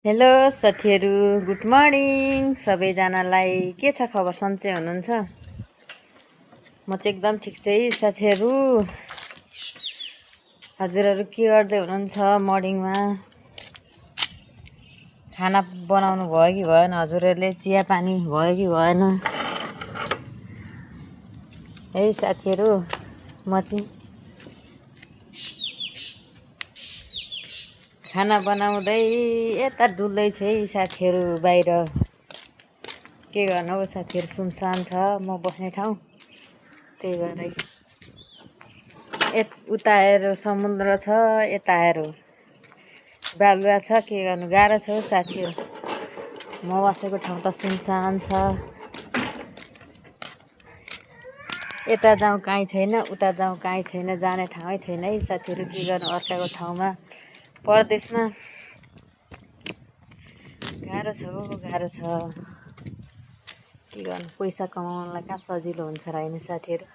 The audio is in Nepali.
हेलो साथीहरू, गुड मर्निङ सबैजनालाई। के छ खबर, सन्चै हुनुहुन्छ? म चाहिँ एकदम ठिक छु है साथीहरू। हजुरहरू के गर्दै हुनुहुन्छ मर्निङमा? खाना बनाउनु भयो कि भएन? हजुरहरूले चिया पानी भयो कि भएन? है साथीहरू, म चाहिँ खाना बनाउँदै यता डुल्दैछु है साथीहरू बाहिर। के गर्नु हौ साथीहरू, सुनसान छ म बस्ने ठाउँ, त्यही भएर उता आएर समुद्र छ, यता आएर बालुवा छ। के गर्नु, गाह्रो छ हौ साथीहरू। म बसेको ठाउँ त सुनसान छ। यता जाउँ काहीँ छैन, उता जाउँ काहीँ छैन, जाने ठाउँै छैन है साथीहरू। के गर्नु, अर्काको ठाउँमा परदेशमा गाह्रो छ हौ, गाह्रो छ। के गर्नु, पैसा कमाउनलाई कहाँ सजिलो हुन्छ र होइन साथीहरू।